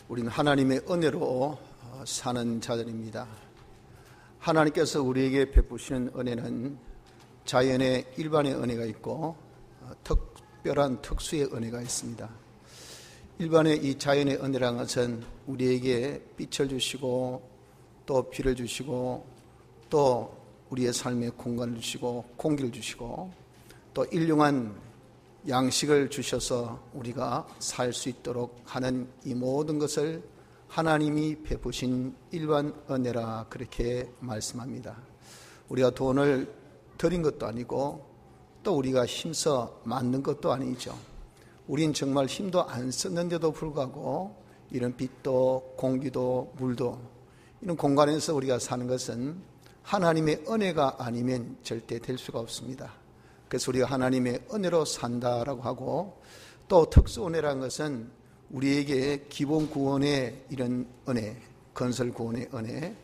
우리는 하나님의 은혜로 사는 자들입니다. 하나님께서 우리에게 베푸시는 은혜는 자연의 일반의 은혜가 있고 특별한 특수의 은혜가 있습니다. 일반의 이 자연의 은혜라는 것은 우리에게 빛을 주시고 또 비를 주시고 또 우리의 삶에 공간을 주시고 공기를 주시고 또 일용한 양식을 주셔서 우리가 살 수 있도록 하는 이 모든 것을 하나님이 베푸신 일반 은혜라 그렇게 말씀합니다. 우리가 돈을 들인 것도 아니고 또 우리가 힘써 만든 것도 아니죠. 우린 정말 힘도 안 썼는데도 불구하고 이런 빛도 공기도 물도 이런 공간에서 우리가 사는 것은 하나님의 은혜가 아니면 절대 될 수가 없습니다. 그래서 우리가 하나님의 은혜로 산다라고 하고 또 특수 은혜라는 것은 우리에게 기본 구원의 이런 은혜, 건설 구원의 은혜,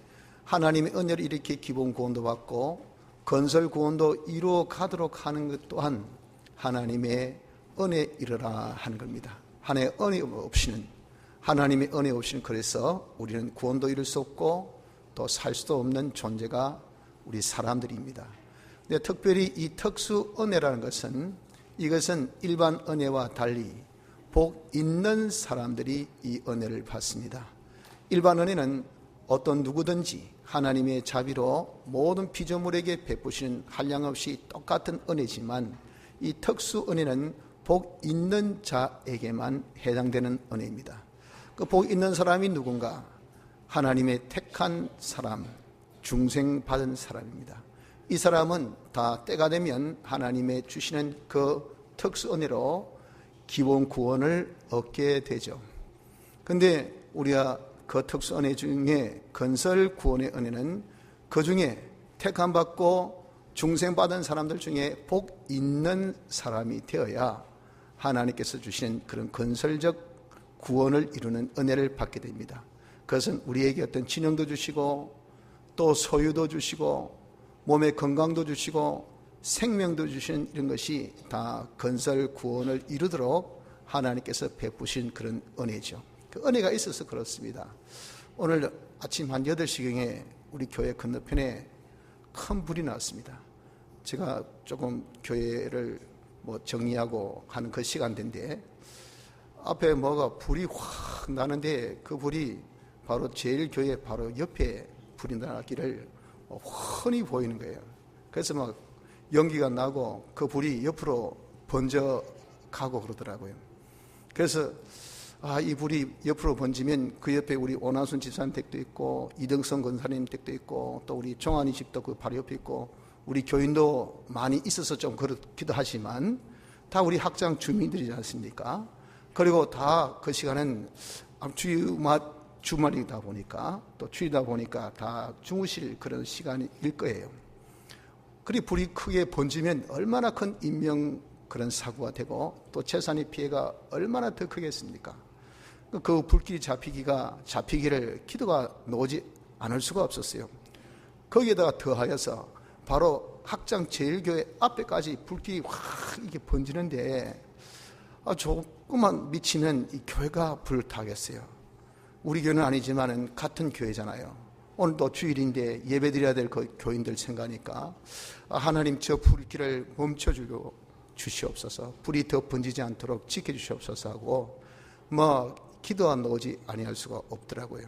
하나님의 은혜를 이렇게 기본 구원도 받고 건설 구원도 이루어 가도록 하는 것 또한 하나님의 은혜이라 하는 겁니다. 하나님의 은혜 없이는 하나님의 은혜 없이는 그래서 우리는 구원도 이룰 수 없고 또 살 수도 없는 존재가 우리 사람들입니다. 근데 특별히 이 특수 은혜라는 것은 이것은 일반 은혜와 달리 복 있는 사람들이 이 은혜를 받습니다. 일반 은혜는 어떤 누구든지 하나님의 자비로 모든 피조물에게 베푸시는 한량없이 똑같은 은혜지만 이 특수 은혜는 복 있는 자에게만 해당되는 은혜입니다. 그 복 있는 사람이 누군가? 하나님의 택한 사람, 중생받은 사람입니다. 이 사람은 다 때가 되면 하나님의 주시는 그 특수 은혜로 기본 구원을 얻게 되죠. 그런데 우리가 그 특수 은혜 중에 건설 구원의 은혜는 그 중에 택함받고 중생받은 사람들 중에 복 있는 사람이 되어야 하나님께서 주시는 그런 건설적 구원을 이루는 은혜를 받게 됩니다. 그것은 우리에게 어떤 진영도 주시고 또 소유도 주시고 몸의 건강도 주시고 생명도 주시는 이런 것이 다 건설 구원을 이루도록 하나님께서 베푸신 그런 은혜죠. 그 은혜가 있어서 그렇습니다. 오늘 아침 한 8시경에 우리 교회 건너편에 큰 불이 났습니다. 제가 조금 교회를 정리하고 하는 그 시간대인데 앞에 뭐가 불이 확 나는데 그 불이 바로 제일 교회 바로 옆에 불이 나기를 훤히 보이는 거예요. 그래서 막 연기가 나고 그 불이 옆으로 번져 가고 그러더라고요. 그래서 이 불이 옆으로 번지면 그 옆에 우리 오나순 집사님 댁도 있고 이등성 권사님 댁도 있고 또 우리 종환이 집도 그 바로 옆에 있고 우리 교인도 많이 있어서 좀 그렇기도 하지만 다 우리 학장 주민들이지 않습니까? 그리고 다 그 시간은 주말이다 보니까 또 주이다 보니까 다 주무실 그런 시간일 거예요. 그리고 불이 크게 번지면 얼마나 큰 인명 그런 사고가 되고 또 재산의 피해가 얼마나 더 크겠습니까? 그 불길이 잡히기를 기도가 나오지 않을 수가 없었어요. 거기에다가 더하여서 바로 학장 제일교회 앞에까지 불길이 확 이게 번지는데 조금만 미치면 이 교회가 불을 타겠어요. 우리 교회는 아니지만은 같은 교회잖아요. 오늘도 주일인데 예배드려야 될 그 교인들 생각하니까 하나님 저 불길을 멈춰주고 주시옵소서, 불이 더 번지지 않도록 지켜주시옵소서 하고 기도가 나오지 아니할 수가 없더라고요.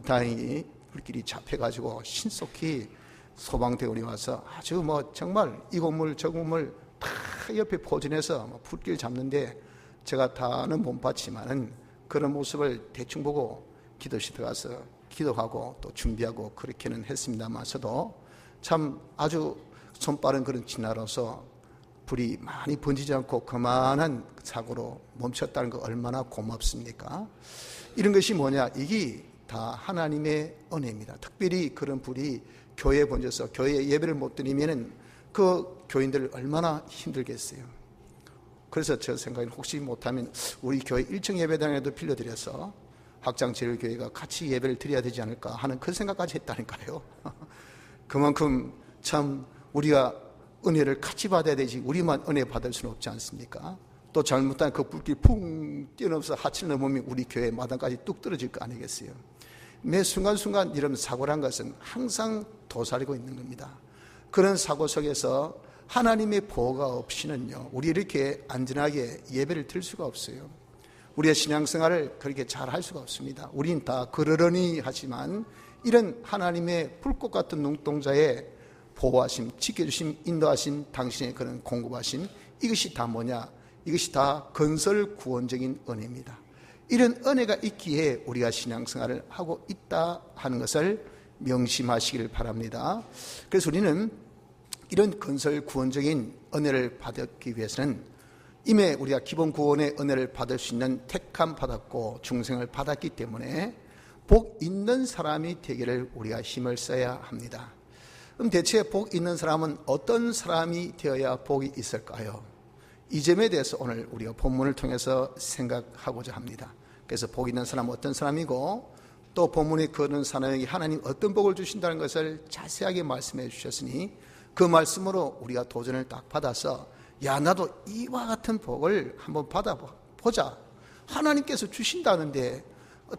다행히 불길이 잡혀가지고 신속히 소방대원이 와서 아주 정말 이 건물 저 건물 다 옆에 포진해서 불길 잡는데 제가 다는 못 봤지만은 그런 모습을 대충 보고 기도실 들어가서 기도하고 또 준비하고 그렇게는 했습니다만서도 참 아주 손빠른 그런 진화로서 불이 많이 번지지 않고 그만한 사고로 멈췄다는 거 얼마나 고맙습니까? 이런 것이 뭐냐? 이게 다 하나님의 은혜입니다. 특별히 그런 불이 교회에 번져서 교회에 예배를 못 드리면은 그 교인들 얼마나 힘들겠어요. 그래서 저 생각엔 혹시 못하면 우리 교회 1층 예배당에도 빌려드려서 학장제일교회가 같이 예배를 드려야 되지 않을까 하는 그 생각까지 했다니까요. 그만큼 참 우리가 은혜를 같이 받아야 되지 우리만 은혜 받을 수는 없지 않습니까? 또 잘못하면 그 불길이 풍 뛰어넘어서 하천을 넘으면 우리 교회 마당까지 뚝 떨어질 거 아니겠어요? 매 순간순간 이런 사고란 것은 항상 도사리고 있는 겁니다. 그런 사고 속에서 하나님의 보호가 없이는요, 우리 이렇게 안전하게 예배를 드릴 수가 없어요. 우리의 신앙생활을 그렇게 잘 할 수가 없습니다. 우린 다 그러려니 하지만 이런 하나님의 불꽃 같은 눈동자에 보호하심, 지켜주심, 인도하심, 당신의 그런 공급하심, 이것이 다 뭐냐? 이것이 다 건설 구원적인 은혜입니다. 이런 은혜가 있기에 우리가 신앙생활을 하고 있다 하는 것을 명심하시길 바랍니다. 그래서 우리는 이런 건설 구원적인 은혜를 받기 위해서는 이미 우리가 기본 구원의 은혜를 받을 수 있는 택함 받았고 중생을 받았기 때문에 복 있는 사람이 되기를 우리가 힘을 써야 합니다. 그럼 대체 복 있는 사람은 어떤 사람이 되어야 복이 있을까요? 이 점에 대해서 오늘 우리가 본문을 통해서 생각하고자 합니다. 그래서 복 있는 사람은 어떤 사람이고 또 본문에 그런 사람에게 하나님 어떤 복을 주신다는 것을 자세하게 말씀해 주셨으니 그 말씀으로 우리가 도전을 딱 받아서 야, 나도 이와 같은 복을 한번 받아보자. 하나님께서 주신다는데,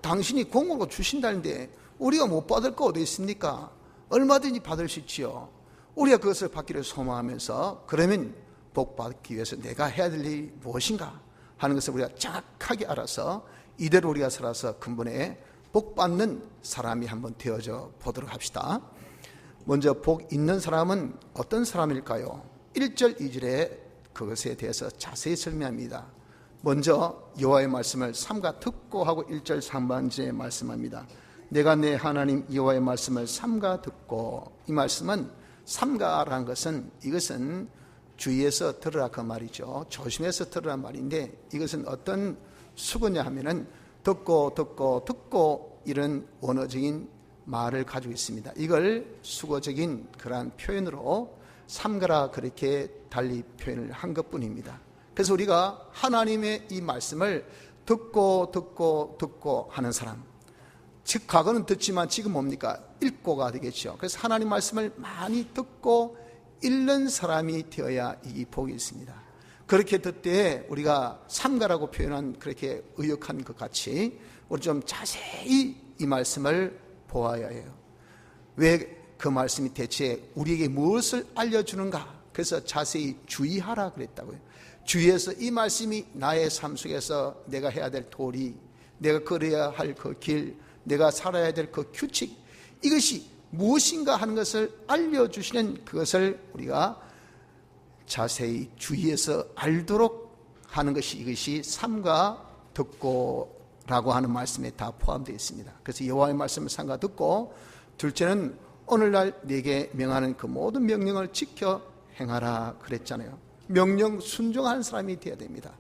당신이 공으로 주신다는데 우리가 못 받을 거 어디 있습니까? 얼마든지 받을 수 있지요. 우리가 그것을 받기를 소망하면서 그러면 복 받기 위해서 내가 해야 될 일이 무엇인가 하는 것을 우리가 정확하게 알아서 이대로 우리가 살아서 근본에 복 받는 사람이 한번 되어져 보도록 합시다. 먼저 복 있는 사람은 어떤 사람일까요? 1절 2절에 그것에 대해서 자세히 설명합니다. 먼저 여호와의 말씀을 삼가 듣고 하고 1절 상반절에 말씀합니다. 내가 내 하나님 여호와의 말씀을 삼가 듣고, 이 말씀은 삼가라는 것은 이것은 주의해서 들으라 그 말이죠. 조심해서 들으란 말인데 이것은 어떤 수거냐 하면은 듣고 이런 원어적인 말을 가지고 있습니다. 이걸 수거적인 그러한 표현으로 삼가라 그렇게 달리 표현을 한 것뿐입니다. 그래서 우리가 하나님의 이 말씀을 듣고 하는 사람, 즉 과거는 듣지만 지금 뭡니까? 읽고가 되겠죠. 그래서 하나님 말씀을 많이 듣고 읽는 사람이 되어야 이 복이 있습니다. 그렇게 듣되 우리가 삼가라고 표현한 그렇게 의역한 것 같이 우리 좀 자세히 이 말씀을 보아야 해요. 왜 그 말씀이 대체 우리에게 무엇을 알려주는가? 그래서 자세히 주의하라 그랬다고요. 주의해서 이 말씀이 나의 삶 속에서 내가 해야 될 도리, 내가 걸어야 할 그 길, 내가 살아야 될 그 규칙, 이것이 무엇인가 하는 것을 알려주시는 그것을 우리가 자세히 주의해서 알도록 하는 것이, 이것이 삼가 듣고라고 하는 말씀에 다 포함되어 있습니다. 그래서 여호와의 말씀을 삼가 듣고, 둘째는 오늘날 네게 명하는 그 모든 명령을 지켜 행하라 그랬잖아요. 명령 순종하는 사람이 되어야 됩니다.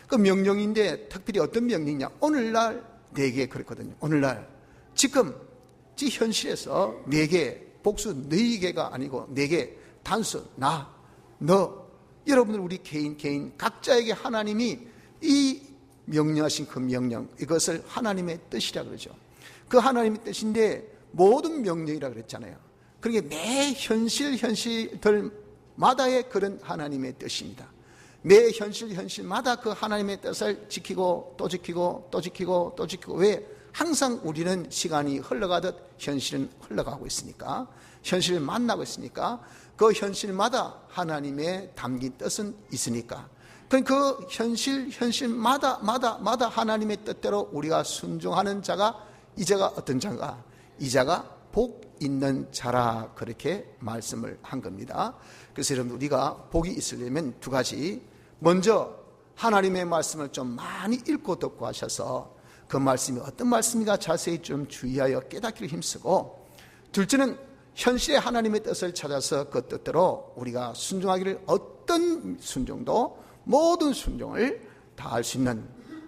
그 명령인데 특별히 어떤 명령이냐? 오늘날 네게 그랬거든요. 오늘날 지금 이 현실에서 네게, 복수 너희게가 아니고 네게, 단수 나, 너, 여러분들 우리 개인 각자에게 하나님이 이 명령하신 그 명령, 이것을 하나님의 뜻이라 그러죠. 그 하나님의 뜻인데 모든 명령이라 그랬잖아요. 그러니까 매 현실들마다의 그런 하나님의 뜻입니다. 매 현실마다 그 하나님의 뜻을 지키고 또 지키고 또 지키고 또 지키고. 왜? 항상 우리는 시간이 흘러가듯 현실은 흘러가고 있으니까, 현실을 만나고 있으니까 그 현실마다 하나님의 담긴 뜻은 있으니까, 그 현실마다 하나님의 뜻대로 우리가 순종하는 자가, 이 자가 어떤 자가? 이 자가 복 있는 자라 그렇게 말씀을 한 겁니다. 그래서 여러분, 우리가 복이 있으려면 두 가지. 먼저 하나님의 말씀을 좀 많이 읽고 듣고 하셔서 그 말씀이 어떤 말씀인가 자세히 좀 주의하여 깨닫기를 힘쓰고, 둘째는 현실의 하나님의 뜻을 찾아서 그 뜻대로 우리가 순종하기를, 어떤 순종도 모든 순종을 다 할 수 있는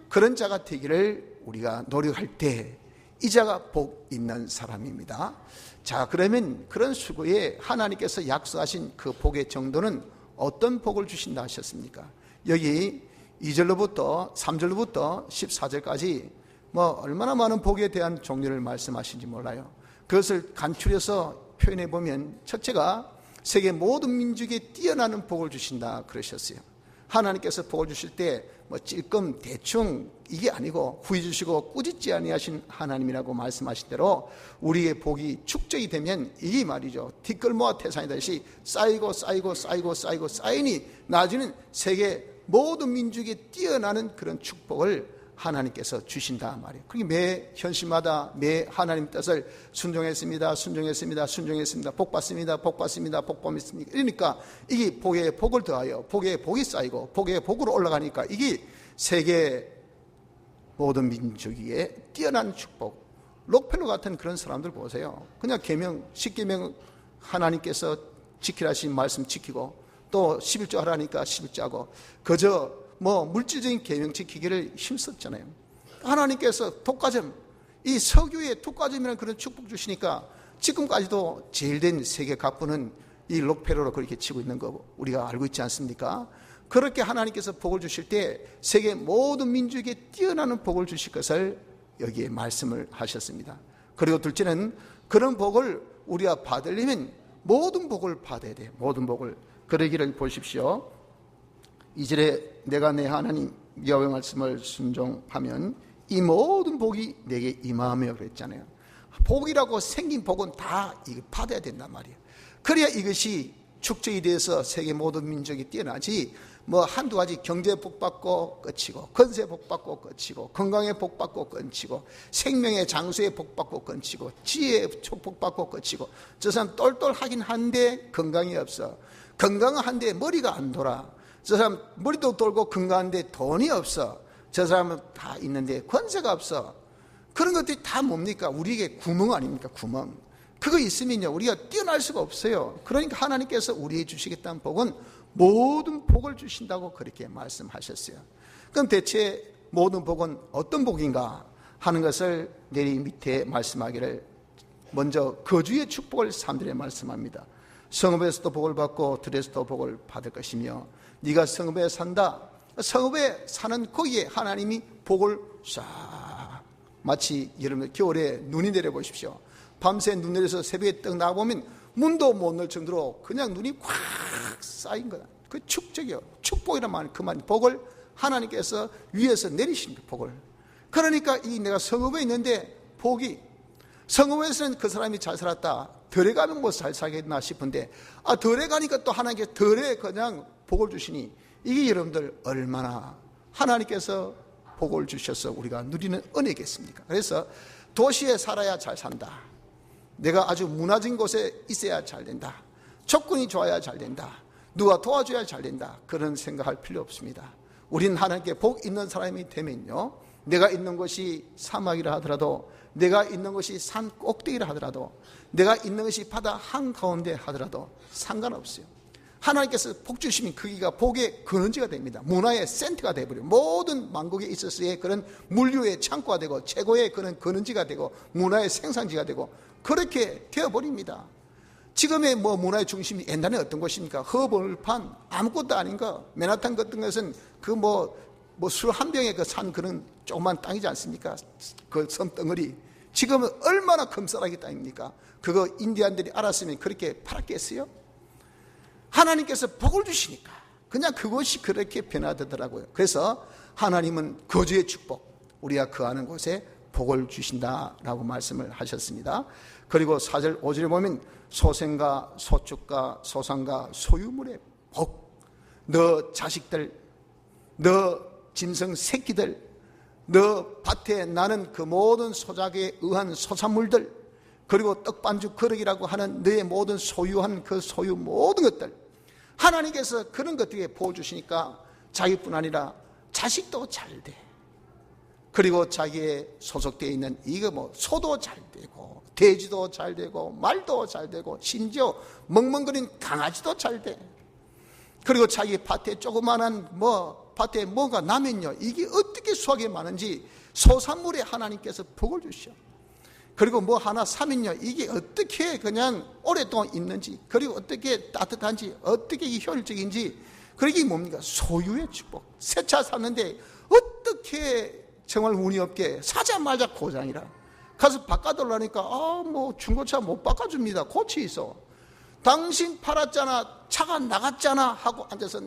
그런 자가 되기를 우리가 노력할 때, 이 자가 복 있는 사람입니다. 자, 그러면 그런 수고에 하나님께서 약속하신 그 복의 정도는 어떤 복을 주신다 하셨습니까? 여기 2절로부터 3절로부터 14절까지 얼마나 많은 복에 대한 종류를 말씀하신지 몰라요. 그것을 간추려서 표현해 보면, 첫째가 세계 모든 민족에 뛰어나는 복을 주신다 그러셨어요. 하나님께서 복을 주실 때 뭐 찔끔 대충 이게 아니고 후히 주시고 꾸짖지 아니하신 하나님이라고 말씀하신 대로 우리의 복이 축적이 되면 이 말이죠, 뒷걸모와 태산이듯이 쌓이고 쌓이고 쌓이고 쌓이고 쌓이니 나중에는 세계 모든 민족에 뛰어나는 그런 축복을 하나님께서 주신다 말이에요. 그게 매 현실마다 매 하나님 뜻을 순종했습니다, 순종했습니다, 순종했습니다, 복 받습니다, 복 받습니다, 복 받습니다. 이러니까 이게 복에 복을 더하여 복에 복이 쌓이고 복에 복으로 올라가니까 이게 세계 모든 민족에 뛰어난 축복. 록펠러 같은 그런 사람들 보세요. 그냥 계명 10계명 하나님께서 지키라 하신 말씀 지키고 또 11조 하라니까 11조 하고 그저 뭐 물질적인 계명 지키기를 힘썼잖아요. 하나님께서 독과점, 이 석유의 독과점이라는 그런 축복 주시니까 지금까지도 제일 된 세계 갑부는 이 록펠러로 그렇게 치고 있는 거 우리가 알고 있지 않습니까? 그렇게 하나님께서 복을 주실 때 세계 모든 민족에게 뛰어나는 복을 주실 것을 여기에 말씀을 하셨습니다. 그리고 둘째는 그런 복을 우리가 받으려면 모든 복을 받아야 돼요. 모든 복을. 그러기를 보십시오. 2절에 내가 내 하나님 여호와의 말씀을 순종하면 이 모든 복이 내게 임하며 그랬잖아요. 복이라고 생긴 복은 다 받아야 된단 말이에요. 그래야 이것이 축적이 돼서 세계 모든 민족이 뛰어나지, 뭐 한두 가지 경제 복 받고 끝이고 건세 복 받고 끝이고 건강의 복 받고 끝이고 생명의 장수의 복 받고 끝이고 지혜의 복 받고 끝이고 저 사람 똘똘하긴 한데 건강이 없어. 건강한데 머리가 안 돌아. 저 사람 머리도 돌고 건강한데 돈이 없어. 저 사람은 다 있는데 권세가 없어. 그런 것들이 다 뭡니까? 우리에게 구멍 아닙니까? 구멍. 그거 있으면요 우리가 뛰어날 수가 없어요. 그러니까 하나님께서 우리에게 주시겠다는 복은 모든 복을 주신다고 그렇게 말씀하셨어요. 그럼 대체 모든 복은 어떤 복인가 하는 것을 내리 밑에 말씀하기를, 먼저 거주의 축복을 3절에 말씀합니다. 성읍에서도 복을 받고 들에서도 복을 받을 것이며 네가 성읍에 산다. 성읍에 사는 거기에 하나님이 복을 싹, 마치 여러분 겨울에 눈이 내려보십시오. 밤새 눈 내려서 새벽에 떡 나와보면 문도 못 넣을 정도로 그냥 눈이 꽉 쌓인 거다. 그 축적이요. 축복이란 말, 그 말, 복을 하나님께서 위에서 내리십니다. 복을. 그러니까 이 내가 성읍에 있는데 복이, 성읍에서는 그 사람이 잘 살았다, 덜에 가면 뭐 잘 살겠나 싶은데 덜에 가니까 또 하나님께서 덜에 그냥 복을 주시니 이게 여러분들 얼마나 하나님께서 복을 주셔서 우리가 누리는 은혜겠습니까? 그래서 도시에 살아야 잘 산다, 내가 아주 문화적인 곳에 있어야 잘 된다, 조건이 좋아야 잘 된다, 누가 도와줘야 잘 된다, 그런 생각할 필요 없습니다. 우리는 하나님께 복 있는 사람이 되면요, 내가 있는 것이 사막이라 하더라도, 내가 있는 것이 산 꼭대기라 하더라도, 내가 있는 것이 바다 한가운데 하더라도 상관없어요. 하나님께서 복 주시면 거기가 복의 근원지가 됩니다. 문화의 센터가 되어버려요. 모든 만국에 있어서의 그런 물류의 창고가 되고 최고의 그런 근원지가 되고 문화의 생산지가 되고 그렇게 되어버립니다. 지금의 뭐 문화의 중심이 옛날에 어떤 곳입니까? 허벌판 아무것도 아닌 거, 맨하탄 같은 것은 그 뭐 술 한 병에 그 산 그런 조그만 땅이지 않습니까? 그 섬덩어리. 지금은 얼마나 금싸라기 땅입니까? 그거 인디안들이 알았으면 그렇게 팔았겠어요? 하나님께서 복을 주시니까 그냥 그것이 그렇게 변화되더라고요. 그래서 하나님은 거주의 축복, 우리가 거하는 곳에 복을 주신다라고 말씀을 하셨습니다. 그리고 4절 5절에 보면 소생과 소축과 소상과 소유물의 복, 너 자식들, 너 짐승 새끼들, 너 밭에 나는 그 모든 소작에 의한 소산물들, 그리고 떡반죽 거르기라고 하는 너의 모든 소유한 그 소유 모든 것들, 하나님께서 그런 것들에 보호 주시니까 자기뿐 아니라 자식도 잘 돼. 그리고 자기의 소속되어 있는 이거 뭐 소도 잘 되고 돼지도 잘 되고 말도 잘 되고 심지어 멍멍거리는 강아지도 잘 돼. 그리고 자기 밭에 조그마한 뭐 밭에 뭐가 나면요, 이게 어떻게 수확이 많은지 소산물에 하나님께서 복을 주셔. 그리고 뭐 하나 사면요, 이게 어떻게 그냥 오랫동안 있는지, 그리고 어떻게 따뜻한지, 어떻게 효율적인지, 그게 뭡니까? 소유의 축복. 새 차 샀는데 어떻게 정말 운이 없게 사자마자 고장이라. 가서 바꿔달라니까 뭐 중고차 못 바꿔줍니다. 고치 있어. 당신 팔았잖아. 차가 나갔잖아 하고 앉아서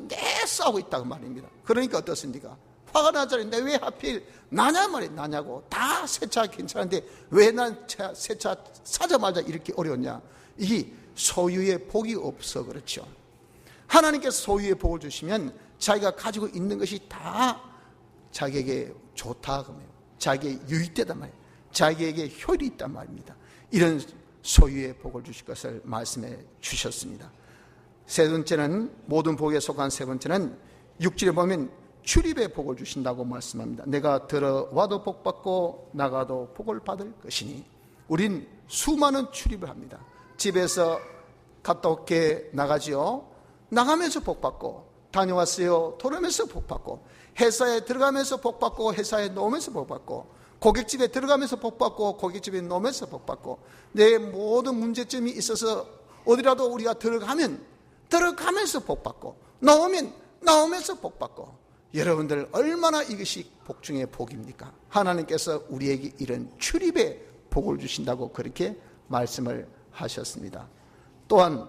싸우고 있다고 말입니다. 그러니까 어떻습니까? 화가 나잖아요. 왜 하필 나냐 말이에요. 나냐고. 다 새 차 괜찮은데 왜 난 새 차 사자마자 이렇게 어려웠냐. 이게 소유의 복이 없어 그렇죠. 하나님께서 소유의 복을 주시면 자기가 가지고 있는 것이 다 자기에게 좋다 그러면 자기에게 유익되단 말이에요. 자기에게 효율이 있단 말입니다. 이런 소유의 복을 주실 것을 말씀해 주셨습니다. 세 번째는, 모든 복에 속한 세 번째는 6절에 보면 출입의 복을 주신다고 말씀합니다. 내가 들어와도 복받고 나가도 복을 받을 것이니. 우린 수많은 출입을 합니다. 집에서 갔다 올게 나가지요. 나가면서 복받고, 다녀왔어요 돌아오면서 복받고, 회사에 들어가면서 복받고, 회사에 놓으면서 복받고, 고깃집에 들어가면서 복받고, 고깃집에 놓으면서 복받고, 내 모든 문제점이 있어서 어디라도 우리가 들어가면서 복받고, 나오면서 복받고. 여러분들 얼마나 이것이 복 중의 복입니까? 하나님께서 우리에게 이런 출입의 복을 주신다고 그렇게 말씀을 하셨습니다. 또한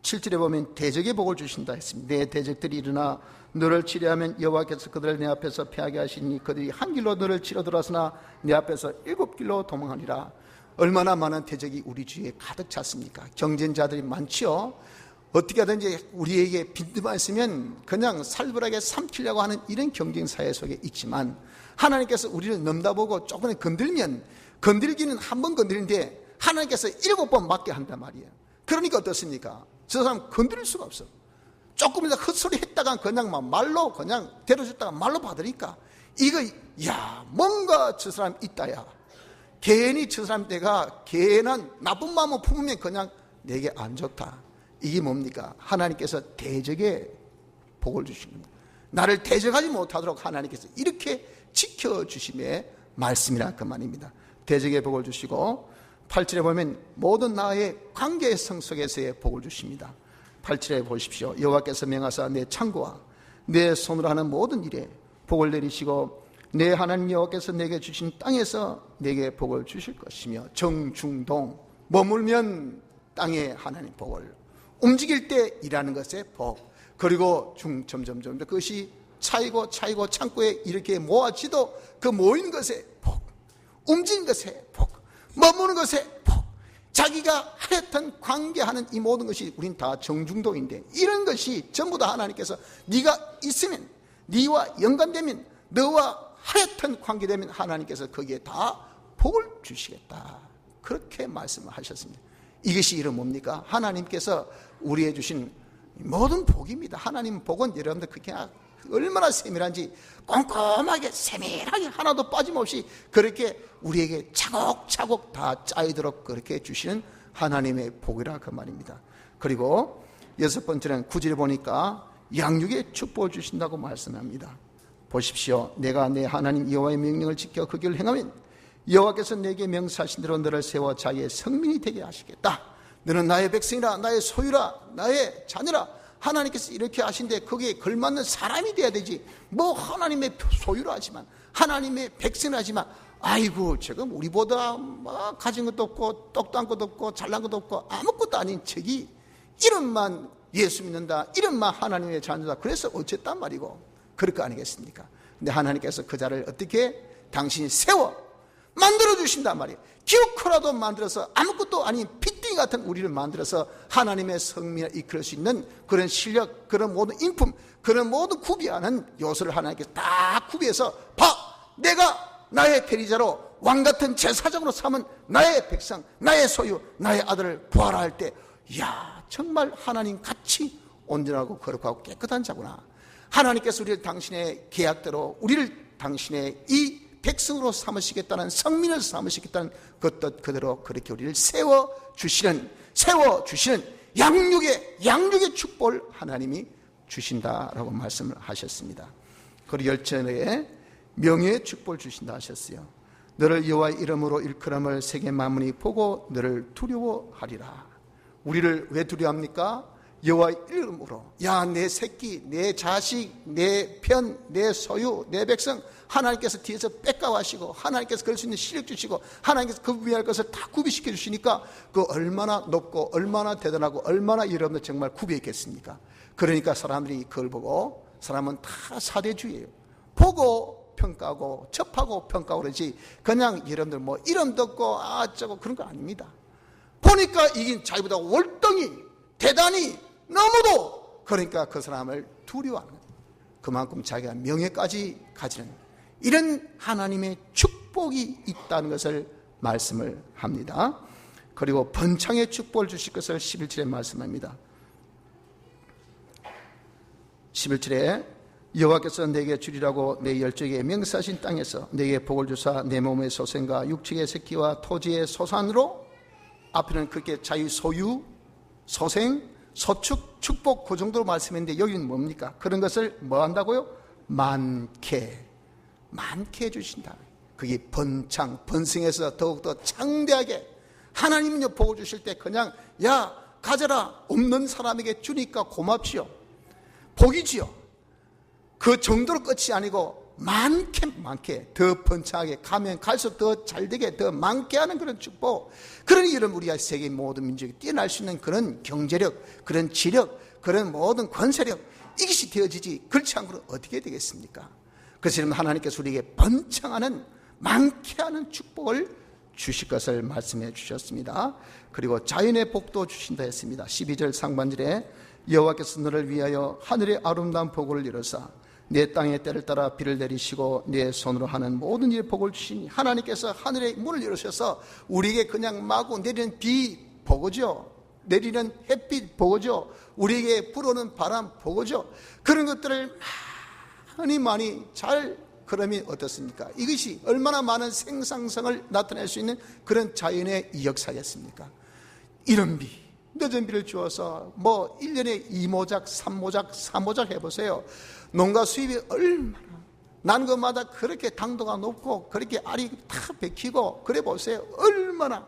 7절에 보면 대적의 복을 주신다 했습니다. 내 대적들이 일어나 너를 치려하면 여호와께서 그들을 내 앞에서 패하게 하시니 그들이 한 길로 너를 치러 들어왔으나 내 앞에서 7길로 도망하리라. 얼마나 많은 대적이 우리 주위에 가득 찼습니까? 경쟁자들이 많죠. 어떻게 하든지 우리에게 빈틈만 있으면 그냥 살벌하게 삼키려고 하는 이런 경쟁사회 속에 있지만, 하나님께서 우리를 넘다보고 조금 건들면, 건들기는 한 번 건드리는데 하나님께서 7번 맞게 한단 말이에요. 그러니까 어떻습니까? 저 사람 건드릴 수가 없어. 조금이라도 헛소리 했다가 그냥 말로 그냥 데려줬다가 말로 받으니까 이거 뭔가 저 사람 있다야. 괜히 저 사람 내가 괜한 나쁜 마음을 품으면 그냥 내게 안 좋다. 이게 뭡니까? 하나님께서 대적의 복을 주신 겁니다. 나를 대적하지 못하도록 하나님께서 이렇게 지켜주심의 말씀이라 그 말입니다. 대적의 복을 주시고, 8절에 보면 모든 나의 관계의 성 속에서의 복을 주십니다. 8절에 보십시오. 여호와께서 명하사 내 창고와 내 손으로 하는 모든 일에 복을 내리시고 내 하나님 여호와께서 내게 주신 땅에서 내게 복을 주실 것이며, 정중동, 머물면 땅에 하나님 복을, 움직일 때 일하는 것에 복, 그리고 점점점 그것이 차이고 창고에 이렇게 모아지도 그 모이는 것에 복, 움직이는 것에 복, 머무는 것에 복, 자기가 하여튼 관계하는 이 모든 것이 우린 다 정중동인데, 이런 것이 전부 다 하나님께서 네가 있으면, 네와 연관되면, 너와 하여튼 관계되면 하나님께서 거기에 다 복을 주시겠다. 그렇게 말씀을 하셨습니다. 이것이 이름 뭡니까? 하나님께서 우리에 주신 모든 복입니다. 하나님 복은 여러분들 그렇게 얼마나 세밀한지 꼼꼼하게 세밀하게 하나도 빠짐없이 그렇게 우리에게 차곡차곡 다 짜이도록 그렇게 주시는 하나님의 복이라 그 말입니다. 그리고 6번째는 9절에 보니까 양육의 축복을 주신다고 말씀합니다. 보십시오. 내가 내 하나님 여호와의 명령을 지켜 그 길을 행하면 여호와께서 내게 명사하신 대로 너를 세워 자기의 성민이 되게 하시겠다. 너는 나의 백성이라, 나의 소유라, 나의 자녀라. 하나님께서 이렇게 하신데 거기에 걸맞는 사람이 돼야 되지. 뭐 하나님의 소유라 하지만, 하나님의 백성이라 하지만, 아이고 지금 우리보다 뭐 가진 것도 없고 똑도 한 것도 없고 잘난 것도 없고 아무것도 아닌 척이 이름만 예수 믿는다, 이름만 하나님의 자녀다, 그래서 어쨌단 말이고, 그럴 거 아니겠습니까? 근데 하나님께서 그 자를 어떻게 당신이 세워 만들어주신단 말이에요. 기어코라도 만들어서 아무것도 아닌 핏딩 같은 우리를 만들어서 하나님의 성민을 이끌 수 있는 그런 실력, 그런 모든 인품, 그런 모든 구비하는 요소를 하나님께서 다 구비해서 봐! 내가 나의 대리자로 왕같은 제사장으로 삼은 나의 백성, 나의 소유, 나의 아들을 부활할 때, 이야 정말 하나님 같이 온전하고 거룩하고 깨끗한 자구나. 하나님께서 우리를 당신의 계약대로 우리를 당신의 이 백성으로 삼으시겠다는, 성민을 삼으시겠다는 그 뜻 그대로 그렇게 우리를 세워주시는 양육의 축복을 하나님이 주신다라고 말씀을 하셨습니다. 그리고 10절에 명예의 축복을 주신다 하셨어요. 너를 여호와의 이름으로 일컬음을 세계 만민이 보고 너를 두려워하리라. 우리를 왜 두려워합니까? 여호와의 이름으로 야 내 새끼, 내 자식, 내 편, 내 소유, 내 백성 하나님께서 뒤에서 뺏가하시고 하나님께서 그럴 수 있는 시력 주시고 하나님께서 그 위할 것을 다 구비시켜 주시니까 그 얼마나 높고 얼마나 대단하고 얼마나 여러분들 정말 구비해 있겠습니까? 그러니까 사람들이 그걸 보고, 사람은 다 사대주의예요. 보고 평가하고 접하고 평가하고 그러지 그냥 여러분들 뭐 이름 듣고 저거 그런 거 아닙니다. 보니까 이긴 자기보다 월등히 대단히 너무도, 그러니까 그 사람을 두려워하는 거예요. 그만큼 자기가 명예까지 가지는 이런 하나님의 축복이 있다는 것을 말씀을 합니다. 그리고 번창의 축복을 주실 것을 11절에 말씀합니다. 11절에 여호와께서 내게 주리라고 내 열조에게 명세하신 땅에서 내게 복을 주사 내 몸의 소생과 육축의 새끼와 토지의 소산으로, 앞에는 그렇게 자유 소유, 소생, 소축, 축복 그 정도로 말씀했는데 여기는 뭡니까? 그런 것을 뭐 한다고요? 많게 해주신다. 그게 번창, 번성해서 더욱더 창대하게, 하나님은요 복을 주실 때 그냥 야 가져라 없는 사람에게 주니까 고맙지요, 복이지요. 그 정도로 끝이 아니고 많게 더 번창하게 가면 갈수록 더 잘되게 더 많게 하는 그런 축복. 그러니 여러분 우리가 세계 모든 민족이 뛰어날 수 있는 그런 경제력, 그런 지력, 그런 모든 권세력, 이것이 되어지지 그렇지 않고는 어떻게 되겠습니까? 그래서 여러분 하나님께서 우리에게 번창하는 많게 하는 축복을 주실 것을 말씀해 주셨습니다. 그리고 자연의 복도 주신다 했습니다. 12절 상반절에 여호와께서 너를 위하여 하늘의 아름다운 복을 이루사 내 땅의 때를 따라 비를 내리시고 내 손으로 하는 모든 일에 복을 주시니, 하나님께서 하늘의 문을 열으셔서 우리에게 그냥 마구 내리는 비 복이죠, 내리는 햇빛 복이죠, 우리에게 불어오는 바람 복이죠. 그런 것들을 많이 잘, 그러면 어떻습니까? 이것이 얼마나 많은 생산성을 나타낼 수 있는 그런 자연의 역사겠습니까? 이런 비, 늦은 비를 주어서 뭐 1년에 2모작, 3모작, 4모작 해보세요. 농가 수입이 얼마나 난 것마다 그렇게 당도가 높고 그렇게 알이 다 베키고 그래 보세요. 얼마나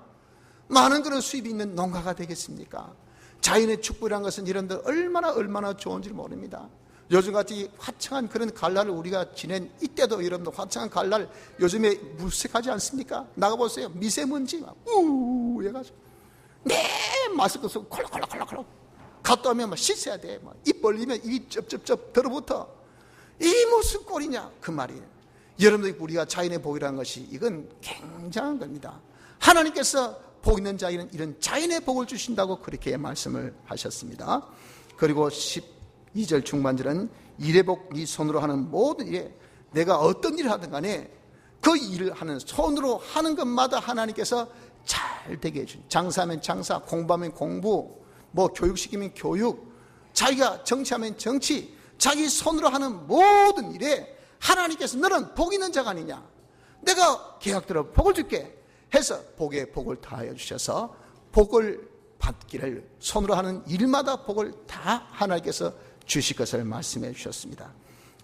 많은 그런 수입이 있는 농가가 되겠습니까? 자연의 축복이라는 것은 여러분들 얼마나 좋은지 모릅니다. 요즘같이 화창한 그런 가을날을 우리가 지낸 이때도 여러분들 화창한 가을날 요즘에 무색하지 않습니까? 나가보세요. 미세먼지 막 해가지고 네 마스크 쓰고 콜록콜록 갔다 오면 막 씻어야 돼. 입 벌리면 입이 쩝쩝쩝 들어붙어. 이 무슨 꼴이냐 그 말이에요. 여러분들 우리가 자연의 복이라는 것이 이건 굉장한 겁니다. 하나님께서 복 있는 자에게는 이런 자연의 복을 주신다고 그렇게 말씀을 하셨습니다. 그리고 12절 중반절은 일의 복, 네 손으로 하는 모든 일에, 내가 어떤 일을 하든 간에 그 일을 하는 손으로 하는 것마다 하나님께서 잘 되게 해주니, 장사하면 장사, 공부하면 공부, 뭐 교육시키면 교육, 자기가 정치하면 정치, 자기 손으로 하는 모든 일에 하나님께서 너는 복 있는 자가 아니냐, 내가 계약 들어 복을 줄게 해서 복에 복을 다하여 주셔서 복을 받기를, 손으로 하는 일마다 복을 다 하나님께서 주실 것을 말씀해 주셨습니다.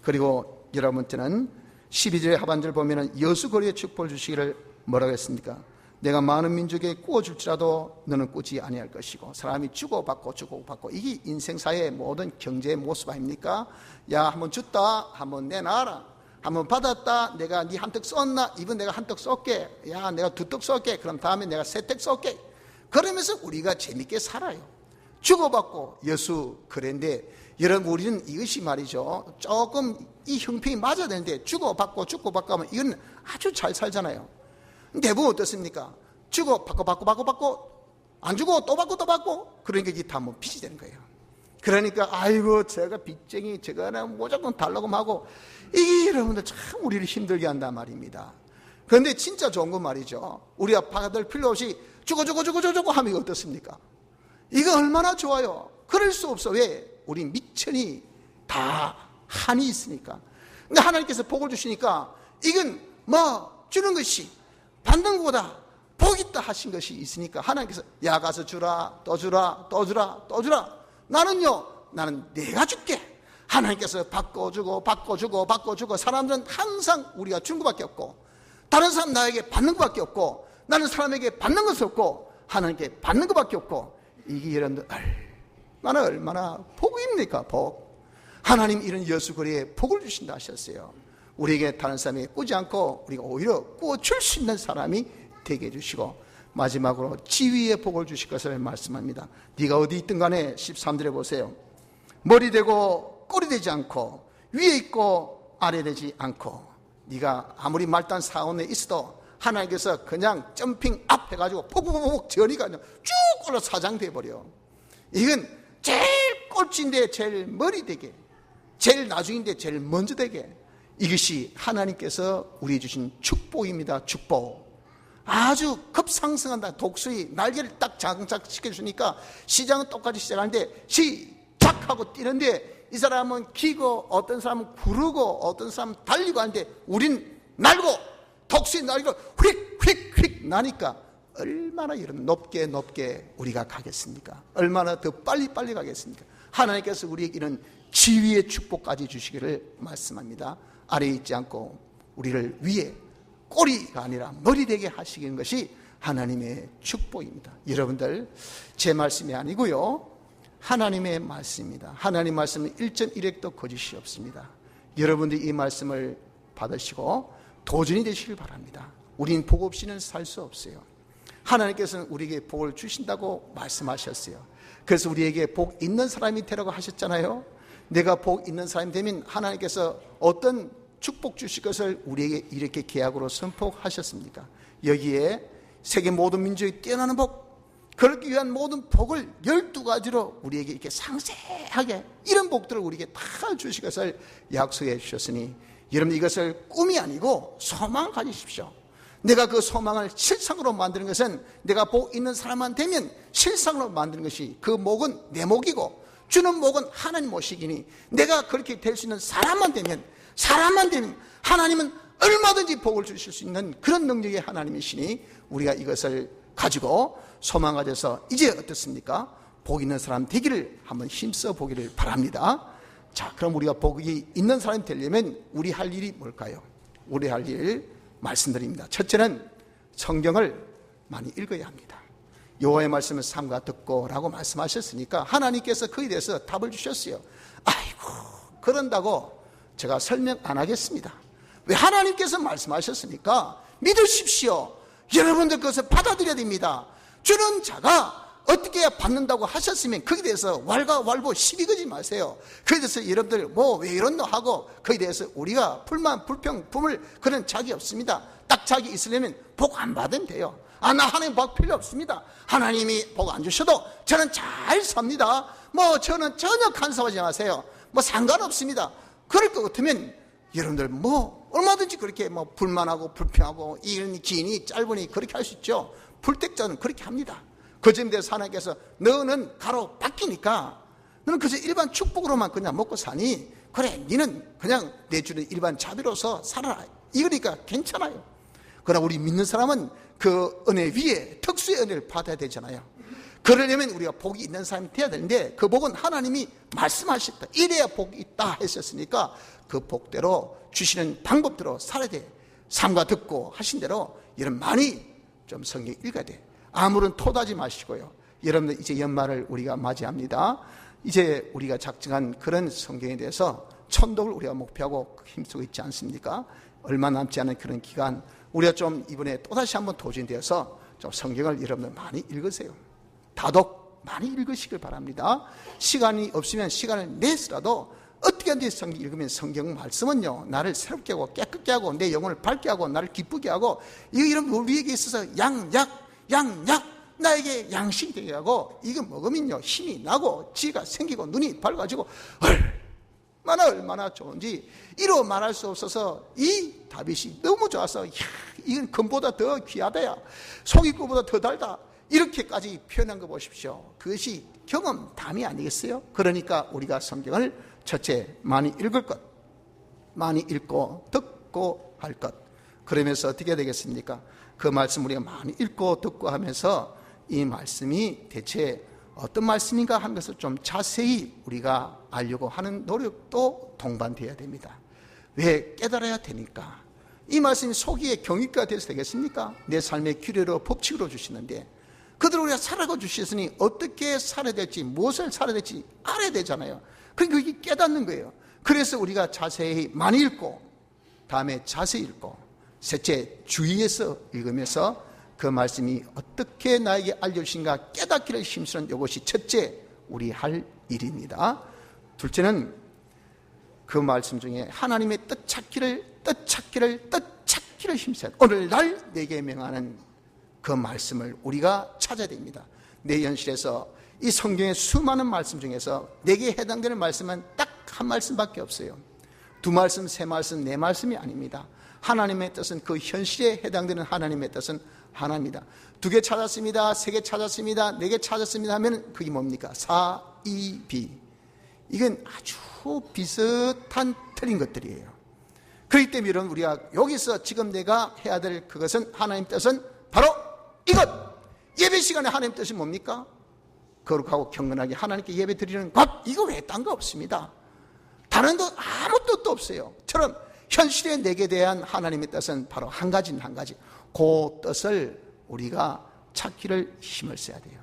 그리고 여러분께는 12절의 하반절 보면은 여수거리의 축복을 주시기를 뭐라고 했습니까? 내가 많은 민족에 꾸어줄지라도 너는 꾸지 아니할 것이고, 사람이 주고받고 이게 인생사의 모든 경제의 모습 아닙니까? 야 한번 줬다, 한번 내놔라, 한번 받았다, 내가 네 한턱 썼나, 이번 내가 한턱 쏠게, 야 내가 두 턱 쏠게, 그럼 다음에 내가 세 턱 쏠게. 그러면서 우리가 재밌게 살아요. 주고받고 여수 그랜데, 여러분 우리는 이것이 말이죠, 조금 이 형평이 맞아야 되는데 주고받고 하면 이건 아주 잘 살잖아요. 대부분 어떻습니까? 주고 받고 안 주고 또 받고 그러니까 이게 다 뭐 빚이 되는 거예요. 그러니까 아이고 제가 빚쟁이, 제가는 무조건 달라고 하고, 이게 여러분들 참 우리를 힘들게 한단 말입니다. 그런데 진짜 좋은 건 말이죠, 우리가 받을 필요 없이 주고 하면 이거 어떻습니까? 이거 얼마나 좋아요. 그럴 수 없어. 왜? 우리 미천이 다 한이 있으니까. 근데 하나님께서 복을 주시니까 이건 뭐 주는 것이 받는 것보다 복 있다 하신 것이 있으니까 하나님께서 야 가서 주라, 또 주라. 나는 내가 줄게. 하나님께서 바꿔주고 사람들은 항상 우리가 준 것밖에 없고, 다른 사람 나에게 받는 것밖에 없고, 나는 사람에게 받는 것이 없고 하나님께 받는 것밖에 없고, 이게 여러분들 얼마나 복입니까? 복. 하나님 이런 여수거리에 복을 주신다 하셨어요. 우리에게 다른 사람이 꾸지 않고 우리가 오히려 꾸어줄 수 있는 사람이 되게 해주시고, 마지막으로 지위의 복을 주실 것을 말씀합니다. 네가 어디 있든 간에 13절에 보세요. 머리 되고 꼬리 되지 않고 위에 있고 아래 되지 않고, 네가 아무리 말단 사원에 있어도 하나님께서 그냥 점핑 업 해가지고 폭폭폭 저리가 쭉 올라 사장 돼버려. 이건 제일 꼴찌인데 제일 머리 되게, 제일 나중인데 제일 먼저 되게, 이것이 하나님께서 우리 주신 축복입니다. 축복. 아주 급상승한다. 독수리 날개를 딱 장착시켜주니까 시장은 똑같이 시작하는데 시작하고 뛰는데, 이 사람은 기고 어떤 사람은 구르고 어떤 사람은 달리고 하는데, 우린 날고 독수리 날고 휙휙휙 나니까 얼마나 이런 높게 우리가 가겠습니까? 얼마나 더 빨리 가겠습니까? 하나님께서 우리에게 이런 지위의 축복까지 주시기를 말씀합니다. 아래에 있지 않고 우리를 위에, 꼬리가 아니라 머리 되게 하시는 것이 하나님의 축복입니다. 여러분들, 제 말씀이 아니고요, 하나님의 말씀입니다. 하나님 말씀은 1.1획도 거짓이 없습니다. 여러분들이 이 말씀을 받으시고 도전이 되시길 바랍니다. 우린 복 없이는 살 수 없어요. 하나님께서는 우리에게 복을 주신다고 말씀하셨어요. 그래서 우리에게 복 있는 사람이 되라고 하셨잖아요. 내가 복 있는 사람이 되면 하나님께서 어떤 축복 주실 것을 우리에게 이렇게 계약으로 선포하셨습니까? 여기에 세계 모든 민족이 뛰어나는 복, 그러기 위한 모든 복을 12가지로 우리에게 이렇게 상세하게 이런 복들을 우리에게 다 주실 것을 약속해 주셨으니, 여러분 이것을 꿈이 아니고 소망을 가지십시오. 내가 그 소망을 실상으로 만드는 것은, 내가 복 있는 사람만 되면 실상으로 만드는 것이 그 목은 내 목이고 주는 목은 하나님 모시기니, 내가 그렇게 될 수 있는 사람만 되면 하나님은 얼마든지 복을 주실 수 있는 그런 능력의 하나님이시니, 우리가 이것을 가지고 소망 가져서 이제 어떻습니까? 복 있는 사람 되기를 한번 힘써 보기를 바랍니다. 자, 그럼 우리가 복이 있는 사람이 되려면 우리 할 일이 뭘까요? 우리 할 일 말씀드립니다. 첫째는 성경을 많이 읽어야 합니다. 여호와의 말씀을 삼가 듣고 라고 말씀하셨으니까 하나님께서 그에 대해서 답을 주셨어요. 아이고, 그런다고 제가 설명 안 하겠습니다. 왜? 하나님께서 말씀하셨으니까 믿으십시오. 여러분들 그것을 받아들여야 됩니다. 주는 자가 어떻게 해야 받는다고 하셨으면 거기에 대해서 왈가왈부 시비 걸지 마세요. 거기에 대해서 여러분들 왜 이런노 하고 거기에 대해서 우리가 불만 불평 품을 그런 자기 없습니다. 딱 자기 있으려면 복 안 받으면 돼요. 나 하나님 복 필요 없습니다. 하나님이 복 안 주셔도 저는 잘 삽니다. 저는 전혀 간섭하지 마세요. 상관없습니다. 그럴 것 같으면 여러분들 얼마든지 그렇게 불만하고 불평하고 이런 기인이 짧으니 그렇게 할 수 있죠. 불택자는 그렇게 합니다. 그 점에 대해서 하나님께서 너는 가로 바뀌니까 너는 그저 일반 축복으로만 그냥 먹고 사니, 그래 니는 그냥 내주는 일반 자비로서 살아라, 이거니까 괜찮아요. 그러나 우리 믿는 사람은 그 은혜 위에 특수의 은혜를 받아야 되잖아요. 그러려면 우리가 복이 있는 사람이 되어야 되는데, 그 복은 하나님이 말씀하셨다, 이래야 복이 있다 했었으니까 그 복대로 주시는 방법대로 살아야 돼. 삼가 듣고 하신 대로 여러분 많이 좀 성경 읽어야 돼. 아무런 토하지 마시고요. 여러분들 이제 연말을 우리가 맞이합니다. 이제 우리가 작정한 그런 성경에 대해서 천독을 우리가 목표하고 힘쓰고 있지 않습니까? 얼마 남지 않은 그런 기간, 우리가 좀 이번에 또다시 한번 도전되어서 좀 성경을 여러분들 많이 읽으세요. 다독 많이 읽으시길 바랍니다. 시간이 없으면 시간을 내서라도 어떻게 하든지 성경 읽으면, 성경 말씀은요 나를 새롭게 하고 깨끗게 하고 내 영혼을 밝게 하고 나를 기쁘게 하고, 이런 우리에게 있어서 양약 나에게 양식이 되게 하고, 이거 먹으면요 힘이 나고 지가 생기고 눈이 밝아지고 얼마나 좋은지 이로 말할 수 없어서, 이 다윗이 너무 좋아서 이건 금보다 더 귀하다야, 송이꿀보다 더 달다, 이렇게까지 표현한 거 보십시오. 그것이 경험담이 아니겠어요? 그러니까 우리가 성경을 첫째 많이 읽을 것, 많이 읽고 듣고 할 것. 그러면서 어떻게 해야 되겠습니까? 그 말씀 우리가 많이 읽고 듣고 하면서 이 말씀이 대체 어떤 말씀인가 하는 것을 좀 자세히 우리가 알려고 하는 노력도 동반되어야 됩니다. 왜? 깨달아야 되니까. 이 말씀이 속이의 경위가 돼서 되겠습니까? 내 삶의 규례로 법칙으로 주시는데, 그들을 우리가 살아가 주셨으니 어떻게 살아야 될지, 무엇을 살아야 될지 알아야 되잖아요. 그러니까 그게 깨닫는 거예요. 그래서 우리가 자세히 많이 읽고, 다음에 자세히 읽고, 셋째 주의해서 읽으면서 그 말씀이 어떻게 나에게 알려주신가 깨닫기를 힘쓰는 이것이 첫째 우리 할 일입니다. 둘째는 그 말씀 중에 하나님의 뜻 찾기를 힘써야 돼. 오늘날 내게 명하는 그 말씀을 우리가 찾아야 됩니다. 내 현실에서 이 성경의 수많은 말씀 중에서 내게 해당되는 말씀은 딱 한 말씀밖에 없어요. 두 말씀, 세 말씀, 네 말씀이 아닙니다. 하나님의 뜻은, 그 현실에 해당되는 하나님의 뜻은 하나입니다. 2개 찾았습니다, 3개 찾았습니다, 4개 찾았습니다 하면 그게 뭡니까? 사이비. 이건 아주 비슷한 틀린 것들이에요. 그렇기 때문에 여러분, 우리가 여기서 지금 내가 해야 될 그것은, 하나님 뜻은 바로 이것! 예배 시간에 하나님 뜻이 뭡니까? 거룩하고 경건하게 하나님께 예배 드리는 것! 이거 외에 딴 거 없습니다. 다른 것 아무 뜻도 없어요. 처럼 현실에 내게 대한 하나님의 뜻은 바로 한 가지는 한 가지. 그 뜻을 우리가 찾기를 힘을 써야 돼요.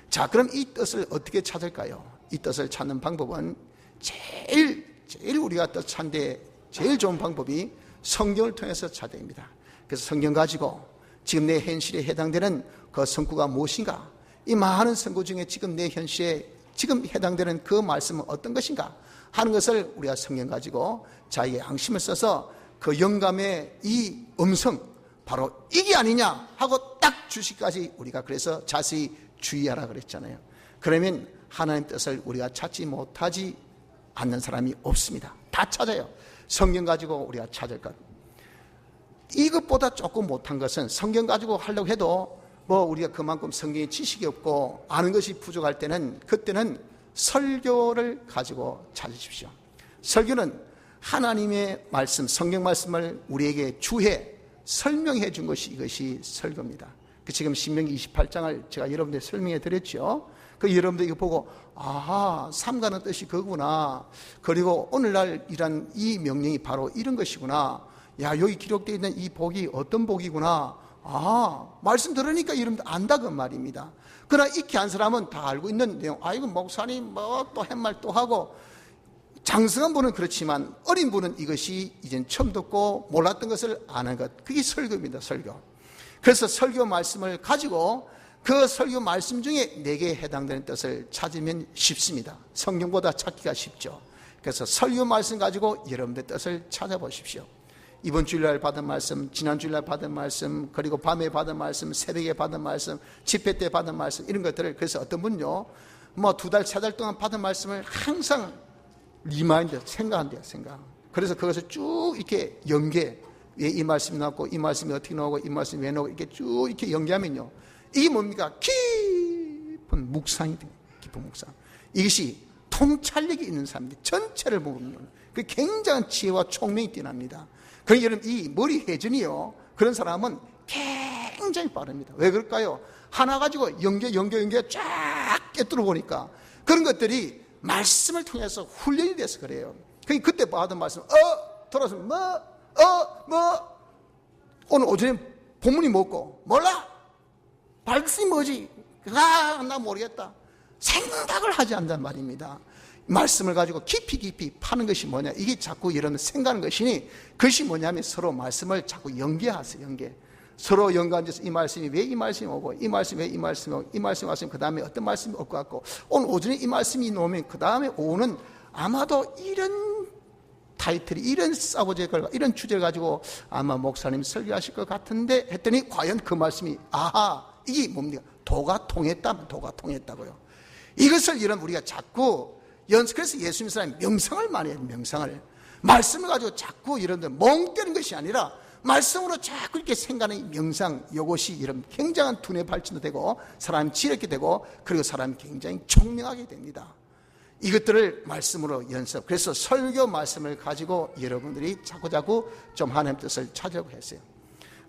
자, 그럼 이 뜻을 어떻게 찾을까요? 이 뜻을 찾는 방법은 제일 우리가 뜻 찾는데 제일 좋은 방법이 성경을 통해서 찾아야 됩니다. 그래서 성경 가지고 지금 내 현실에 해당되는 그 성구가 무엇인가? 이 많은 성구 중에 지금 내 현실에 지금 해당되는 그 말씀은 어떤 것인가 하는 것을 우리가 성경 가지고 자기의 양심을 써서 그 영감의 이 음성, 바로 이게 아니냐 하고 딱 주시기까지 우리가 그래서 자세히 주의하라 그랬잖아요. 그러면 하나님 뜻을 우리가 찾지 못하지 않는 사람이 없습니다. 다 찾아요. 성경 가지고 우리가 찾을 것. 이것보다 조금 못한 것은, 성경 가지고 하려고 해도 우리가 그만큼 성경의 지식이 없고 아는 것이 부족할 때는, 그때는 설교를 가지고 찾으십시오. 설교는 하나님의 말씀, 성경 말씀을 우리에게 주해 설명해 준 것이, 이것이 설교입니다. 지금 신명기 28장을 제가 여러분들 설명해 드렸죠. 그 여러분들 이거 보고, 아하, 삼가는 뜻이 그거구나. 그리고 오늘날 이란 이 명령이 바로 이런 것이구나. 야, 여기 기록되어 있는 이 복이 어떤 복이구나. 아, 말씀 들으니까 여러분들 안다 그 말입니다. 그러나 익히 한 사람은 다 알고 있는 내용, 이거 목사님 또 햇말 또 하고, 장성한 분은 그렇지만 어린 분은 이것이 이젠 처음 듣고 몰랐던 것을 아는 것, 그게 설교입니다. 설교. 그래서 설교 말씀을 가지고 그 설교 말씀 중에 내게 해당되는 뜻을 찾으면 쉽습니다. 성경보다 찾기가 쉽죠. 그래서 설교 말씀 가지고 여러분들 뜻을 찾아보십시오. 이번 주일날 받은 말씀, 지난 주일날 받은 말씀, 그리고 밤에 받은 말씀, 새벽에 받은 말씀, 집회 때 받은 말씀, 이런 것들을, 그래서 어떤 분요 2달, 3달 동안 받은 말씀을 항상 리마인드, 생각한대요. 생각. 그래서 그것을 쭉 이렇게 연계, 왜 이 말씀이 나왔고, 이 말씀이 어떻게 나오고, 이 말씀이 왜 나오고, 이렇게 쭉 이렇게 연계하면요, 이게 뭡니까? 깊은 묵상이 돼요. 깊은 묵상. 이것이 통찰력이 있는 사람들 전체를 보면 그 굉장한 지혜와 총명이 뛰어납니다. 그러니까 여러분, 이 머리 회전이요, 그런 사람은 굉장히 빠릅니다. 왜 그럴까요? 하나 가지고 연계 쫙 꿰뚫어 보니까 그런 것들이 말씀을 통해서 훈련이 돼서 그래요. 그러니까 그때 받은 말씀, 돌아서 오늘 오전에 본문이 뭐고 몰라? 말씀이 뭐지? 나 모르겠다. 생각을 하지 않는단 말입니다. 말씀을 가지고 깊이 파는 것이 뭐냐, 이게 자꾸 이런 생각하는 것이니, 그것이 뭐냐면 서로 말씀을 자꾸 연계하세요. 연계. 서로 연관돼서 이 말씀이 왜 이 말씀이 오고, 이 말씀이 왜 이 말씀이 오고, 이 말씀이 왔으면 그 다음에 어떤 말씀이 올 것 같고, 오늘 오전에 이 말씀이 나오면 그 다음에 오후는 아마도 이런 타이틀이, 이런 사고제걸, 이런 주제를 가지고 아마 목사님이 설교하실 것 같은데 했더니 과연 그 말씀이, 이게 뭡니까? 도가 통했다고요. 이것을 여러분 우리가 자꾸 그래서 예수님 사람이 명상을 많이 해요. 명상을. 말씀을 가지고 자꾸 여러분들 멍 때리는 것이 아니라 말씀으로 자꾸 이렇게 생각하는 명상, 이것이 이런 굉장한 두뇌 발전도 되고 사람이 지혜롭게 되고, 그리고 사람이 굉장히 총명하게 됩니다. 이것들을 말씀으로 연습. 그래서 설교 말씀을 가지고 여러분들이 자꾸자꾸 좀 하나님 뜻을 찾으려고 했어요.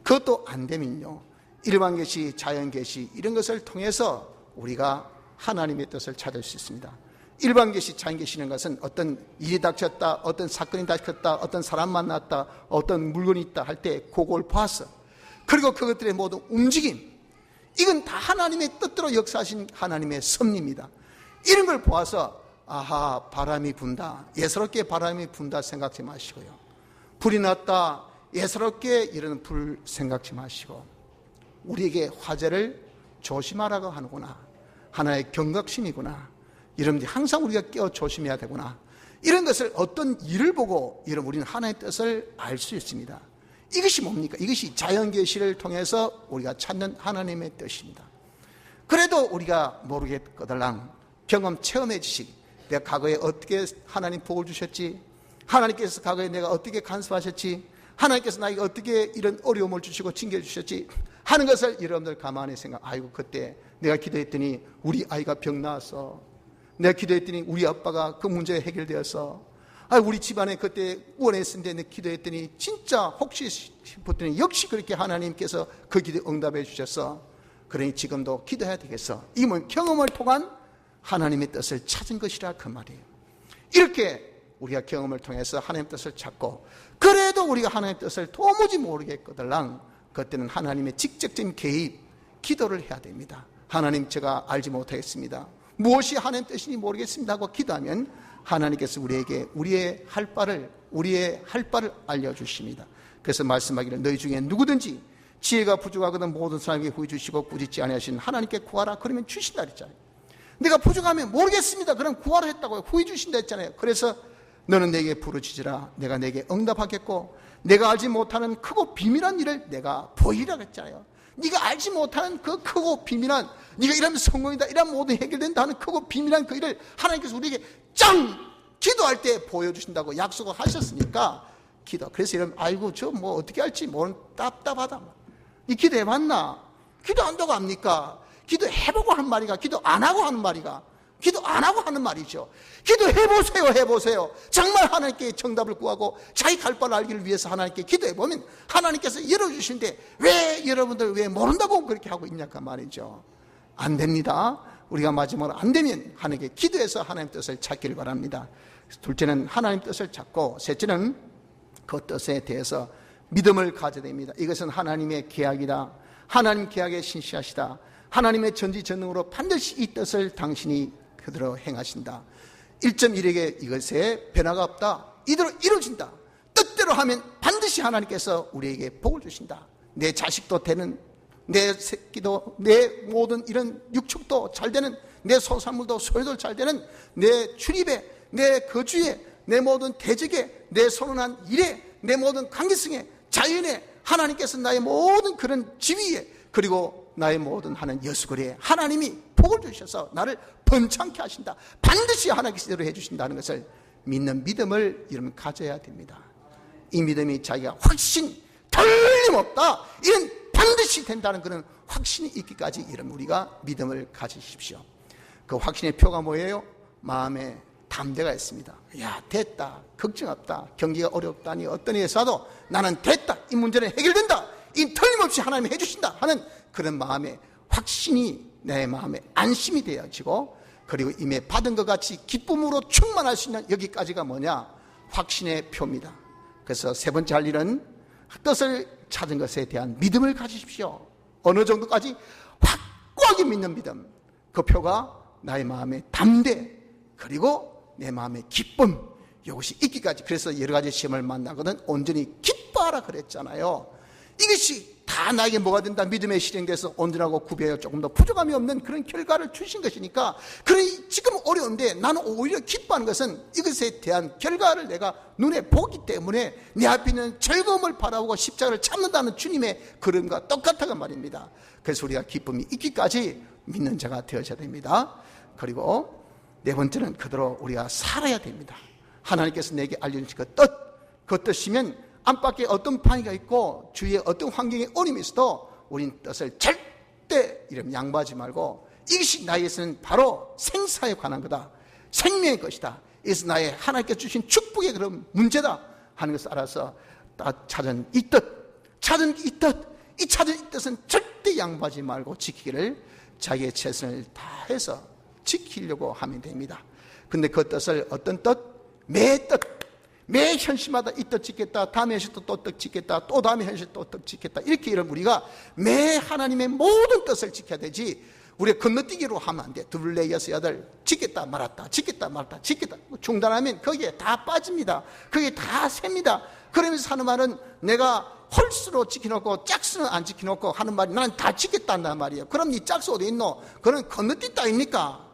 그것도 안 되면요, 일반 계시, 자연 계시 이런 것을 통해서 우리가 하나님의 뜻을 찾을 수 있습니다. 일반 계시, 자연 계시는 것은 어떤 일이 닥쳤다, 어떤 사건이 닥쳤다, 어떤 사람 만났다, 어떤 물건이 있다 할 때 그걸 봤어. 그리고 그것들의 모든 움직임, 이건 다 하나님의 뜻대로 역사하신 하나님의 섭리입니다. 이런 걸 보아서 아하, 바람이 분다, 예사롭게 바람이 분다 생각지 마시고요, 불이 났다, 예사롭게 이런 불 생각지 마시고, 우리에게 화재를 조심하라고 하는구나, 하나의 경각심이구나, 여러분들이 항상 우리가 깨어 조심해야 되구나, 이런 것을 어떤 일을 보고 여러분 우리는 하나의 뜻을 알 수 있습니다. 이것이 뭡니까? 이것이 자연계시를 통해서 우리가 찾는 하나님의 뜻입니다. 그래도 우리가 모르겠거들랑 경험 체험해 주시기, 내가 과거에 어떻게 하나님 복을 주셨지, 하나님께서 과거에 내가 어떻게 간섭하셨지, 하나님께서 나에게 어떻게 이런 어려움을 주시고 징계주셨지 하는 것을 여러분들 가만히 아이고 그때 내가 기도했더니 우리 아이가 병 나왔어, 내가 기도했더니 우리 아빠가 그 문제 해결되었어, 우리 집안에 그때 원했는데 내가 기도했더니 진짜 혹시 싶었더니 역시 그렇게 하나님께서 그 기도 응답해 주셨어, 그러니 지금도 기도해야 되겠어. 이 뭐 경험을 통한 하나님의 뜻을 찾은 것이라 그 말이에요. 이렇게 우리가 경험을 통해서 하나님의 뜻을 찾고, 그래도 우리가 하나님의 뜻을 도무지 모르겠거들랑 그때는 하나님의 직접적인 개입, 기도를 해야 됩니다. 하나님, 제가 알지 못하겠습니다, 무엇이 하나님의 뜻인지 모르겠습니다 하고 기도하면 하나님께서 우리에게 우리의 할 바를 알려주십니다. 그래서 말씀하기를 너희 중에 누구든지 지혜가 부족하거든 모든 사람에게 후히 주시고 꾸짖지 아니하시는 하나님께 구하라, 그러면 주신다 그랬잖아요. 내가 부족하면 모르겠습니다, 그럼 구하라 했다고요. 후히 주신다 했잖아요. 그래서 너는 내게 부르짖으라, 내가 내게 응답하겠고 내가 알지 못하는 크고 비밀한 일을 내가 보이라 했잖아요. 네가 알지 못하는 그 크고 비밀한, 네가 이러면 성공이다, 이러면 모든 해결된다 하는 크고 비밀한 그 일을 하나님께서 우리에게 기도할 때 보여주신다고 약속을 하셨으니까 기도. 그래서 여러분, 아이고 저 뭐 어떻게 할지 모르는 답답하다, 이 기도해봤나? 기도 안 하고 합니까? 기도해보고 한 말이가, 기도 안 하고 하는 말이가, 기도 안 하고 하는 말이죠. 기도해보세요. 해보세요. 정말 하나님께 정답을 구하고 자기 갈 바를 알기를 위해서 하나님께 기도해보면 하나님께서 열어주시는데 왜 여러분들 왜 모른다고 그렇게 하고 있냐 그 말이죠. 안 됩니다. 우리가 마지막으로 안 되면 하나님께 기도해서 하나님 뜻을 찾기를 바랍니다. 둘째는 하나님 뜻을 찾고, 셋째는 그 뜻에 대해서 믿음을 가져야 됩니다. 이것은 하나님의 계약이다, 하나님 계약에 신실하시다, 하나님의 전지전능으로 반드시 이 뜻을 당신이 그대로 행하신다. 1.1에게 이것에 변화가 없다, 이대로 이루어진다, 뜻대로 하면 반드시 하나님께서 우리에게 복을 주신다. 내 자식도 되는, 내 새끼도, 내 모든 이런 육축도 잘 되는, 내 소산물도 소유도 잘 되는, 내 출입에, 내 거주에, 내 모든 대적에, 내 선언한 일에, 내 모든 관계성에, 자연에 하나님께서 나의 모든 그런 지위에, 그리고 나의 모든 하는 여수거리에 하나님이 복을 주셔서 나를 번창케 하신다, 반드시 하나님께서 대로 해주신다는 것을 믿는 믿음을 여러분 가져야 됩니다. 이 믿음이 자기가 확신, 틀림없다, 이런 반드시 된다는 그런 확신이 있기까지 이런 우리가 믿음을 가지십시오. 그 확신의 표가 뭐예요? 마음에 담대가 있습니다. 야, 됐다, 걱정 없다, 경기가 어렵다니 어떤 회사도 나는 됐다, 이 문제는 해결된다, 이 틀림없이 하나님이 해주신다 하는 그런 마음의 확신이 내 마음에 안심이 되어지고, 그리고 이미 받은 것 같이 기쁨으로 충만할 수 있는, 여기까지가 뭐냐? 확신의 표입니다. 그래서 세 번째 할 일은 뜻을 찾은 것에 대한 믿음을 가지십시오. 어느 정도까지? 확고하게 믿는 믿음. 그 표가 나의 마음의 담대, 그리고 내 마음의 기쁨, 이것이 있기까지. 그래서 여러 가지 시험을 만나거든 온전히 기뻐하라 그랬잖아요. 이것이 다 나에게 뭐가 된다? 믿음의 실행돼서 온전하고 구별하여 조금 더 부족함이 없는 그런 결과를 주신 것이니까, 그러니 지금 어려운데 나는 오히려 기뻐하는 것은 이것에 대한 결과를 내가 눈에 보기 때문에 내 앞에 있는 즐거움을 바라보고 십자가를 참는다는 주님의 그림과 똑같다고 말입니다. 그래서 우리가 기쁨이 있기까지 믿는 자가 되어야 됩니다. 그리고 네 번째는 그대로 우리가 살아야 됩니다. 하나님께서 내게 알려주신 그 뜻이면 안팎에 어떤 방해가 있고 주위에 어떤 환경에 어려움이 있어도 우린 뜻을 절대 양보하지 말고, 이것이 나에게서는 바로 생사에 관한 거다, 생명의 것이다, 이것은 나의 하나님께 주신 축복의 그런 문제다 하는 것을 알아서 찾은 이 찾은 이 뜻은 절대 양보하지 말고 지키기를 자기의 최선을 다해서 지키려고 하면 됩니다. 근데 그 뜻을 어떤 뜻? 매 뜻, 매 현실마다 이 떡 짓겠다, 다음에 현실도 또 떡 짓겠다, 또 다음에 현실 또 떡 짓겠다, 이렇게 이런 우리가 매 하나님의 모든 뜻을 지켜야 되지, 우리가 건너뛰기로 하면 안 돼. 둘레 여섯 여덟 짓겠다 말았다, 짓겠다 말았다, 짓겠다 중단하면 거기에 다 빠집니다. 거기에 다 셉니다. 그러면서 하는 말은 내가 홀수로 지켜놓고 짝수는 안 지켜놓고 하는 말이 나는 다 짓겠다 한단 말이에요. 그럼 이 짝수 어디 있노? 그건 건너뛴다 아닙니까?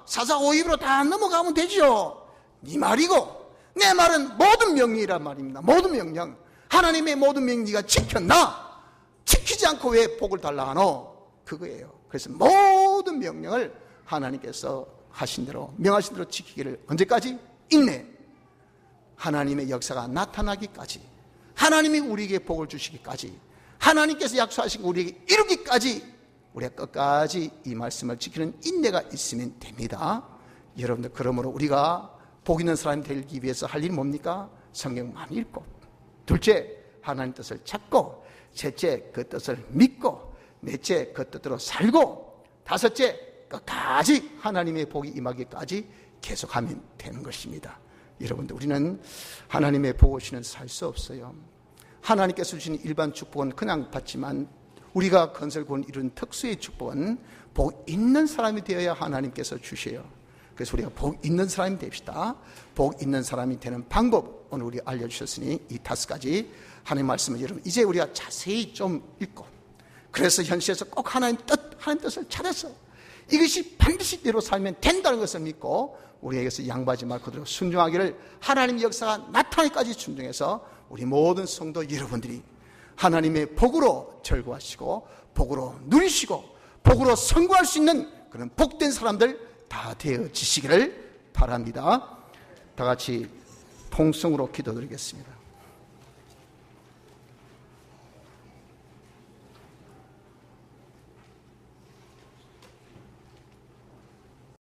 사사오입으로 다 넘어가면 되죠. 네 말이고 내 말은 모든 명령이란 말입니다. 모든 명령. 하나님의 모든 명령 네가 지켰나? 지키지 않고 왜 복을 달라 하노? 그거예요. 그래서 모든 명령을 하나님께서 하신 대로, 명하신 대로 지키기를 언제까지? 인내. 하나님의 역사가 나타나기까지, 하나님이 우리에게 복을 주시기까지, 하나님께서 약속하신 우리에게 이루기까지 우리가 끝까지 이 말씀을 지키는 인내가 있으면 됩니다. 여러분들, 그러므로 우리가 복 있는 사람이 되기 위해서 할 일이 뭡니까? 성경 많이 읽고, 둘째, 하나님 뜻을 찾고, 셋째, 그 뜻을 믿고, 넷째, 그 뜻대로 살고, 다섯째, 끝까지 하나님의 복이 임하기까지 계속하면 되는 것입니다. 여러분들, 우리는 하나님의 복 없이는 살 수 없어요. 하나님께서 주신 일반 축복은 그냥 받지만 우리가 건설군 이룬 특수의 축복은 복 있는 사람이 되어야 하나님께서 주셔요. 그래서 우리가 복 있는 사람이 됩시다. 복 있는 사람이 되는 방법 오늘 우리 알려주셨으니 이 5가지 하나님 말씀을 여러분 이제 우리가 자세히 좀 읽고, 그래서 현실에서 꼭 하나님 뜻을 찾아서 이것이 반드시 대로 살면 된다는 것을 믿고 우리에게서 양보하지 말고 그대로 순종하기를, 하나님의 역사가 나타나기까지 순종해서 우리 모든 성도 여러분들이 하나님의 복으로 절구하시고 복으로 누리시고 복으로 성공할 수 있는 그런 복된 사람들 다 되어지시기를 바랍니다. 다 같이 통성으로 기도드리겠습니다.